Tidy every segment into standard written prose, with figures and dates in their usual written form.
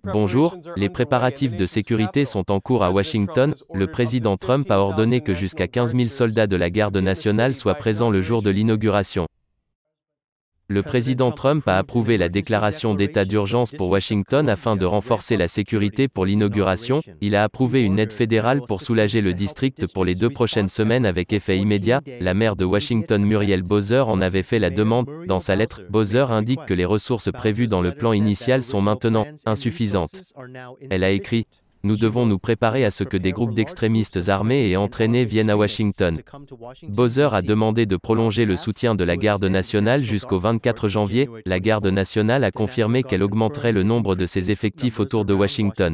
Bonjour, les préparatifs de sécurité sont en cours à Washington. Le président Trump a ordonné que jusqu'à 15 000 soldats de la garde nationale soient présents le jour de l'inauguration. Le président Trump a approuvé la déclaration d'état d'urgence pour Washington afin de renforcer la sécurité pour l'inauguration. Il a approuvé une aide fédérale pour soulager le district pour les 2 prochaines semaines avec effet immédiat. La maire de Washington Muriel Bowser en avait fait la demande. Dans sa lettre, Bowser indique que les ressources prévues dans le plan initial sont maintenant insuffisantes. Elle a écrit: nous devons nous préparer à ce que des groupes d'extrémistes armés et entraînés viennent à Washington. Bowser a demandé de prolonger le soutien de la garde nationale jusqu'au 24 janvier. La garde nationale a confirmé qu'elle augmenterait le nombre de ses effectifs autour de Washington.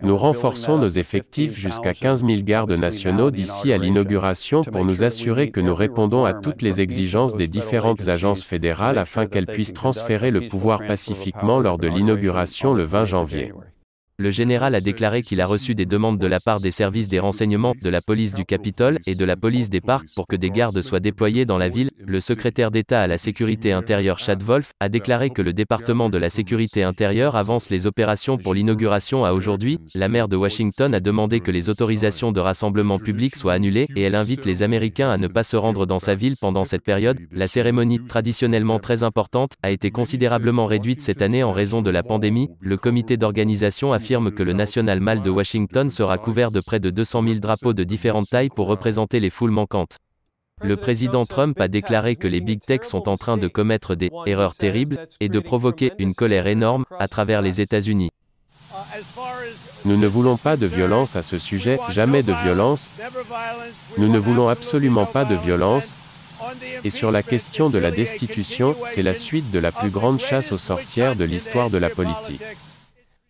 Nous renforçons nos effectifs jusqu'à 15 000 gardes nationaux d'ici à l'inauguration pour nous assurer que nous répondons à toutes les exigences des différentes agences fédérales afin qu'elles puissent transférer le pouvoir pacifiquement lors de l'inauguration le 20 janvier. Le général a déclaré qu'il a reçu des demandes de la part des services des renseignements, de la police du Capitole et de la police des parcs pour que des gardes soient déployés dans la ville. Le secrétaire d'État à la sécurité intérieure Chad Wolf a déclaré que le département de la sécurité intérieure avance les opérations pour l'inauguration à aujourd'hui. La maire de Washington a demandé que les autorisations de rassemblement public soient annulées et elle invite les Américains à ne pas se rendre dans sa ville pendant cette période. La cérémonie, traditionnellement très importante, a été considérablement réduite cette année en raison de la pandémie. Le comité d'organisation affirme que le National Mall de Washington sera couvert de près de 200 000 drapeaux de différentes tailles pour représenter les foules manquantes. Le président Trump a déclaré que les Big Tech sont en train de commettre des « erreurs terribles » et de provoquer une colère énorme à travers les États-Unis. Nous ne voulons pas de violence à ce sujet, jamais de violence. Nous ne voulons absolument pas de violence. Et sur la question de la destitution, c'est la suite de la plus grande chasse aux sorcières de l'histoire de la politique.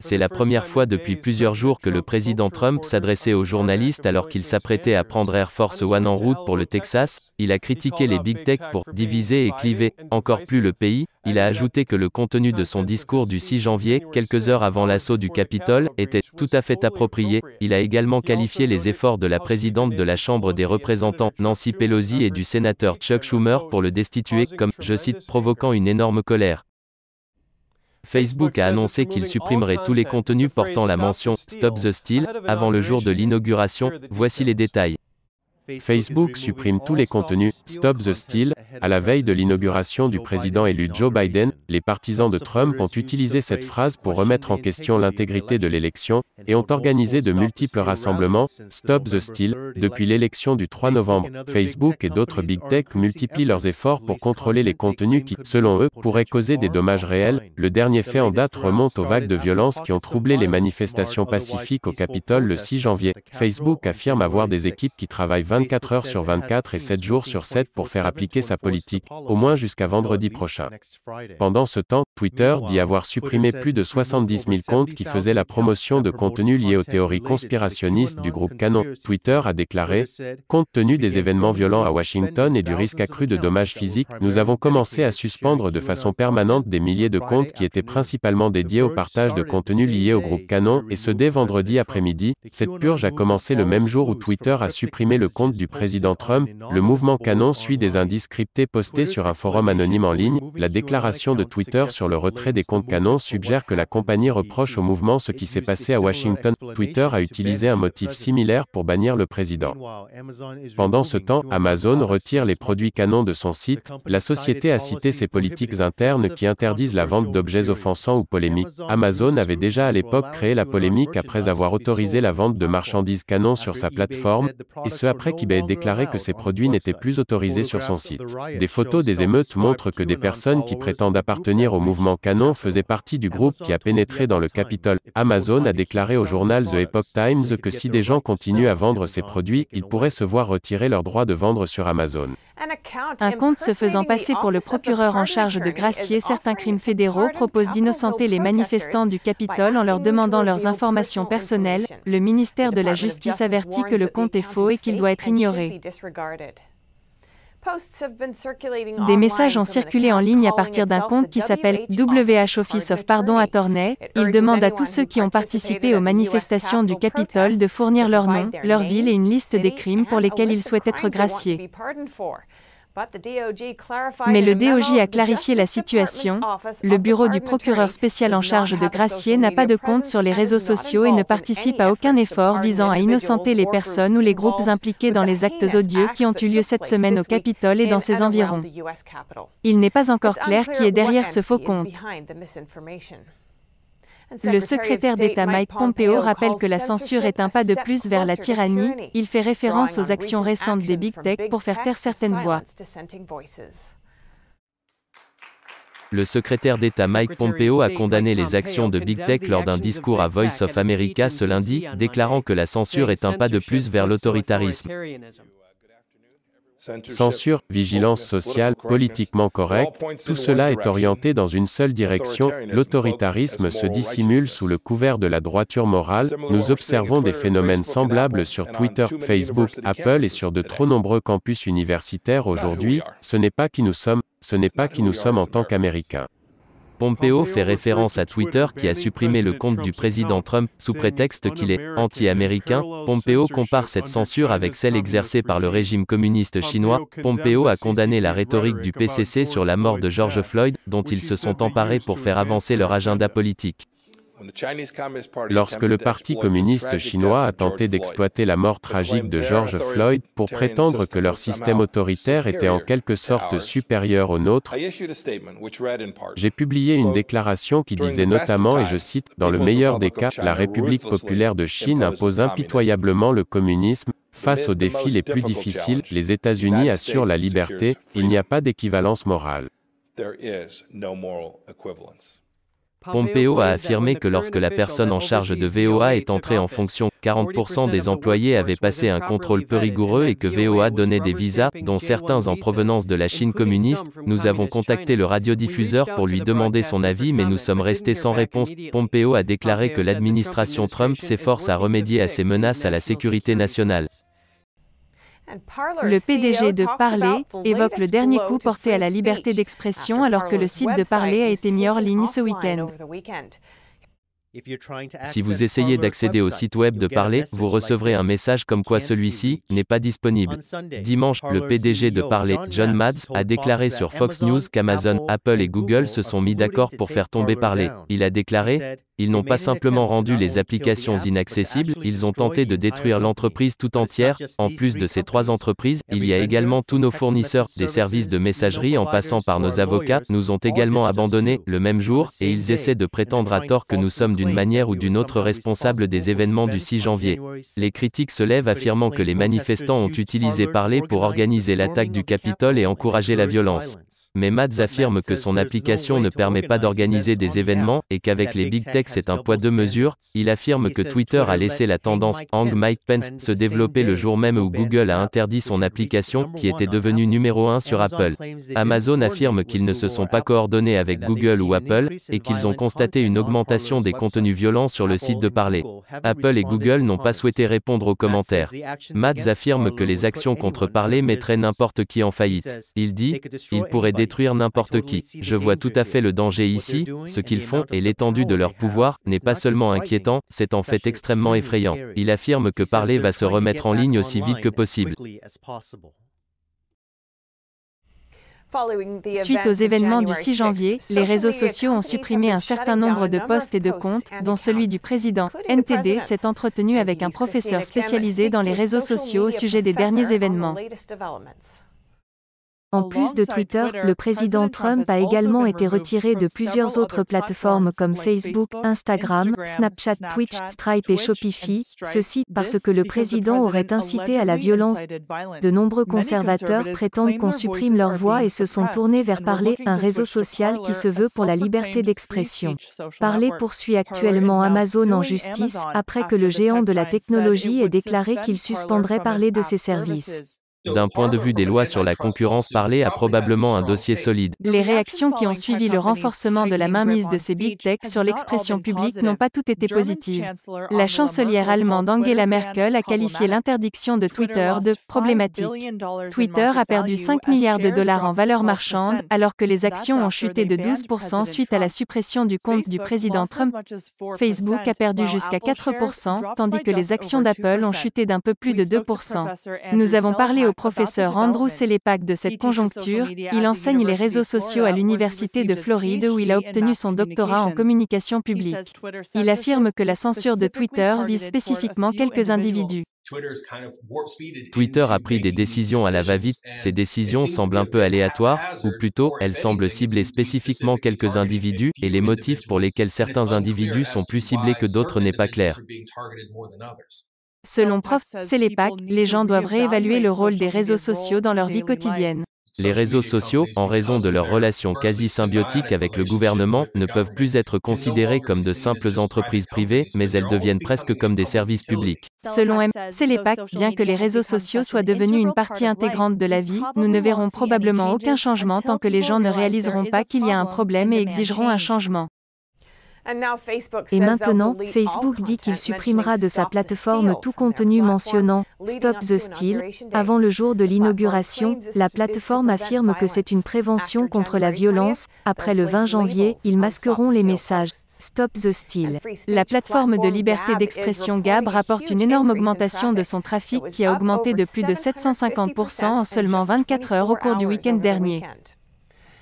C'est la première fois depuis plusieurs jours que le président Trump s'adressait aux journalistes alors qu'il s'apprêtait à prendre Air Force One en route pour le Texas. Il a critiqué les Big Tech pour diviser et cliver encore plus le pays. Il a ajouté que le contenu de son discours du 6 janvier, quelques heures avant l'assaut du Capitole, était tout à fait approprié. Il a également qualifié les efforts de la présidente de la Chambre des représentants, Nancy Pelosi, et du sénateur Chuck Schumer pour le destituer comme, je cite, provoquant une énorme colère. Facebook a annoncé qu'il supprimerait tous les contenus portant la mention « Stop the Steal » avant le jour de l'inauguration. Voici les détails. Facebook supprime tous les contenus « Stop the Steal » à la veille de l'inauguration du président élu Joe Biden. Les partisans de Trump ont utilisé cette phrase pour remettre en question l'intégrité de l'élection et ont organisé de multiples rassemblements « Stop the Steal ». Depuis l'élection du 3 novembre, Facebook et d'autres Big Tech multiplient leurs efforts pour contrôler les contenus qui, selon eux, pourraient causer des dommages réels. Le dernier fait en date remonte aux vagues de violence qui ont troublé les manifestations pacifiques au Capitole le 6 janvier. Facebook affirme avoir des équipes qui travaillent 24 heures sur 24 et 7 jours sur 7 pour faire appliquer sa politique, au moins jusqu'à vendredi prochain. Pendant ce temps, Twitter dit avoir supprimé plus de 70 000 comptes qui faisaient la promotion de contenus liés aux théories conspirationnistes du groupe Qanon. Twitter a déclaré: compte tenu des événements violents à Washington et du risque accru de dommages physiques, nous avons commencé à suspendre de façon permanente des milliers de comptes qui étaient principalement dédiés au partage de contenus liés au groupe Qanon, et ce dès vendredi après-midi. Cette purge a commencé le même jour où Twitter a supprimé le compte du président Trump. Le mouvement Qanon suit des indices cryptés postés sur un forum anonyme en ligne. La déclaration de Twitter sur le retrait des comptes Qanon suggère que la compagnie reproche au mouvement ce qui s'est passé à Washington. Twitter a utilisé un motif similaire pour bannir le président. Pendant ce temps, Amazon retire les produits Qanon de son site. La société a cité ses politiques internes qui interdisent la vente d'objets offensants ou polémiques. Amazon avait déjà à l'époque créé la polémique après avoir autorisé la vente de marchandises Qanon sur sa plateforme, et ce après qu'eBay ait déclaré que ces produits n'étaient plus autorisés sur son site. Des photos des émeutes montrent que des personnes qui prétendent appartenir au mouvement Qanon faisaient partie du groupe qui a pénétré dans le Capitole. Amazon a déclaré au journal The Epoch Times que si des gens continuent à vendre ces produits, ils pourraient se voir retirer leur droit de vendre sur Amazon. Un compte se faisant passer pour le procureur en charge de gracier certains crimes fédéraux propose d'innocenter les manifestants du Capitole en leur demandant leurs informations personnelles. Le ministère de la Justice avertit que le compte est faux et qu'il doit être ignoré. Des messages ont circulé en ligne à partir d'un compte qui s'appelle WH Office of Pardon Attorney. Il demande à tous ceux qui ont participé aux manifestations du Capitole de fournir leur nom, leur ville et une liste des crimes pour lesquels ils souhaitent être graciés. Mais le DOJ a clarifié la situation. Le bureau du procureur spécial en charge de Gracier n'a pas de compte sur les réseaux sociaux et ne participe à aucun effort visant à innocenter les personnes ou les groupes impliqués dans les actes odieux qui ont eu lieu cette semaine au Capitole et dans ses environs. Il n'est pas encore clair qui est derrière ce faux compte. Le secrétaire d'État Mike Pompeo rappelle que la censure est un pas de plus vers la tyrannie. Il fait référence aux actions récentes des Big Tech pour faire taire certaines voix. Le secrétaire d'État Mike Pompeo a condamné les actions de Big Tech lors d'un discours à Voice of America ce lundi, déclarant que la censure est un pas de plus vers l'autoritarisme. Censure, vigilance sociale, politiquement correct, tout cela est orienté dans une seule direction, l'autoritarisme se dissimule sous le couvert de la droiture morale. Nous observons des phénomènes semblables sur Twitter, Facebook, Apple et sur de trop nombreux campus universitaires aujourd'hui. Ce n'est pas qui nous sommes en tant qu'Américains. Pompeo fait référence à Twitter qui a supprimé le compte du président Trump, sous prétexte qu'il est « anti-américain ». Pompeo compare cette censure avec celle exercée par le régime communiste chinois. Pompeo a condamné la rhétorique du PCC sur la mort de George Floyd, dont ils se sont emparés pour faire avancer leur agenda politique. Lorsque le Parti communiste chinois a tenté d'exploiter la mort tragique de George Floyd pour prétendre que leur système autoritaire était en quelque sorte supérieur au nôtre, j'ai publié une déclaration qui disait notamment, et je cite, « Dans le meilleur des cas, la République populaire de Chine impose impitoyablement le communisme. Face aux défis les plus difficiles, les États-Unis assurent la liberté, il n'y a pas d'équivalence morale. » Pompeo a affirmé que lorsque la personne en charge de VOA est entrée en fonction, 40% des employés avaient passé un contrôle peu rigoureux et que VOA donnait des visas, dont certains en provenance de la Chine communiste. Nous avons contacté le radiodiffuseur pour lui demander son avis mais nous sommes restés sans réponse. Pompeo a déclaré que l'administration Trump s'efforce à remédier à ces menaces à la sécurité nationale. Le PDG de Parler évoque le dernier coup porté à la liberté d'expression alors que le site de Parler a été mis hors ligne ce week-end. Si vous essayez d'accéder au site web de Parler, vous recevrez un message comme quoi celui-ci n'est pas disponible. Dimanche, le PDG de Parler, John Mads, a déclaré sur Fox News qu'Amazon, Apple et Google se sont mis d'accord pour faire tomber Parler. Il a déclaré: ils n'ont pas simplement rendu les applications inaccessibles, ils ont tenté de détruire l'entreprise tout entière. En plus de ces 3 entreprises, il y a également tous nos fournisseurs, des services de messagerie en passant par nos avocats, nous ont également abandonnés, le même jour, et ils essaient de prétendre à tort que nous sommes d'une manière ou d'une autre responsables des événements du 6 janvier. Les critiques se lèvent affirmant que les manifestants ont utilisé Parler pour organiser l'attaque du Capitole et encourager la violence. Mais Mads affirme que son application ne permet pas d'organiser des événements, et qu'avec les Big Tech c'est un poids deux mesures. Il affirme que Twitter a laissé la tendance « Hang Mike Pence » se développer le jour même où Google a interdit son application, qui était devenue numéro 1 sur Apple. Amazon affirme qu'ils ne se sont pas coordonnés avec Google ou Apple, et qu'ils ont constaté une augmentation des contenus violents sur le site de Parler. Apple et Google n'ont pas souhaité répondre aux commentaires. Mads affirme que les actions contre Parler mettraient n'importe qui en faillite. Il dit « Ils pourraient détruire n'importe qui. Je vois tout à fait le danger ici, ce qu'ils font et l'étendue de leur pouvoir n'est pas seulement inquiétant, c'est en fait extrêmement effrayant. » Il affirme que Parler va se remettre en ligne aussi vite que possible. Suite aux événements du 6 janvier, les réseaux sociaux ont supprimé un certain nombre de posts et de comptes, dont celui du président. NTD s'est entretenu avec un professeur spécialisé dans les réseaux sociaux au sujet des derniers événements. En plus de Twitter, le président Trump a également été retiré de plusieurs autres plateformes comme Facebook, Instagram, Snapchat, Twitch, Stripe et Shopify, ceci parce que le président aurait incité à la violence. De nombreux conservateurs prétendent qu'on supprime leur voix et se sont tournés vers Parler, un réseau social qui se veut pour la liberté d'expression. Parler poursuit actuellement Amazon en justice, après que le géant de la technologie ait déclaré qu'il suspendrait Parler de ses services. D'un point de vue des lois sur la concurrence, Parler a probablement un dossier solide. Les réactions qui ont suivi le renforcement de la mainmise de ces Big Tech sur l'expression publique n'ont pas toutes été positives. La chancelière allemande Angela Merkel a qualifié l'interdiction de Twitter de « problématique ». Twitter a perdu 5 milliards de dollars en valeur marchande, alors que les actions ont chuté de 12% suite à la suppression du compte du président Trump. Facebook a perdu jusqu'à 4%, tandis que les actions d'Apple ont chuté d'un peu plus de 2%. Nous avons parlé au professeur Andrew Selepak de cette conjoncture. Il enseigne les réseaux sociaux à l'Université de Floride où il a obtenu son doctorat en communication publique. Il affirme que la censure de Twitter vise spécifiquement quelques individus. Twitter a pris des décisions à la va-vite. Ces décisions semblent un peu aléatoires, ou plutôt, elles semblent cibler spécifiquement quelques individus, et les motifs pour lesquels certains individus sont plus ciblés que d'autres n'est pas clair. Selon Prof. Selepak, les gens doivent réévaluer le rôle des réseaux sociaux dans leur vie quotidienne. Les réseaux sociaux, en raison de leur relation quasi symbiotique avec le gouvernement, ne peuvent plus être considérés comme de simples entreprises privées, mais elles deviennent presque comme des services publics. Selon M. Selepak, bien que les réseaux sociaux soient devenus une partie intégrante de la vie, nous ne verrons probablement aucun changement tant que les gens ne réaliseront pas qu'il y a un problème et exigeront un changement. Et maintenant, Facebook dit qu'il supprimera de sa plateforme tout contenu mentionnant « Stop the Steal ». Avant le jour de l'inauguration, la plateforme affirme que c'est une prévention contre la violence. Après le 20 janvier, ils masqueront les messages « Stop the Steal ». La plateforme de liberté d'expression Gab rapporte une énorme augmentation de son trafic qui a augmenté de plus de 750% en seulement 24 heures au cours du week-end dernier.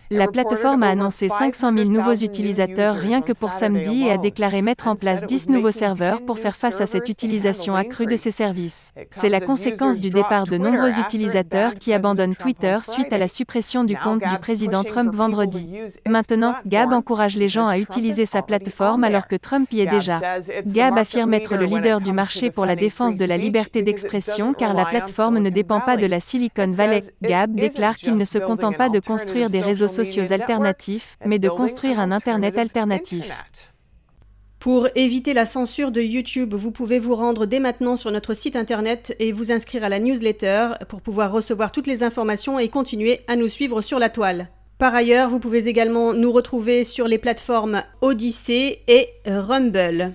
La plateforme a annoncé 500 000 nouveaux utilisateurs rien que pour samedi et a déclaré mettre en place 10 nouveaux serveurs pour faire face à cette utilisation accrue de ses services. C'est la conséquence du départ de nombreux utilisateurs qui abandonnent Twitter suite à la suppression du compte du président Trump vendredi. Maintenant, Gab encourage les gens à utiliser sa plateforme alors que Trump y est déjà. Gab affirme être le leader du marché pour la défense de la liberté d'expression car la plateforme ne dépend pas de la Silicon Valley. Gab déclare qu'il ne se contente pas de construire des réseaux sociaux alternatifs, mais de construire un Internet alternatif. Pour éviter la censure de YouTube, vous pouvez vous rendre dès maintenant sur notre site internet et vous inscrire à la newsletter pour pouvoir recevoir toutes les informations et continuer à nous suivre sur la toile. Par ailleurs, vous pouvez également nous retrouver sur les plateformes Odyssey et Rumble.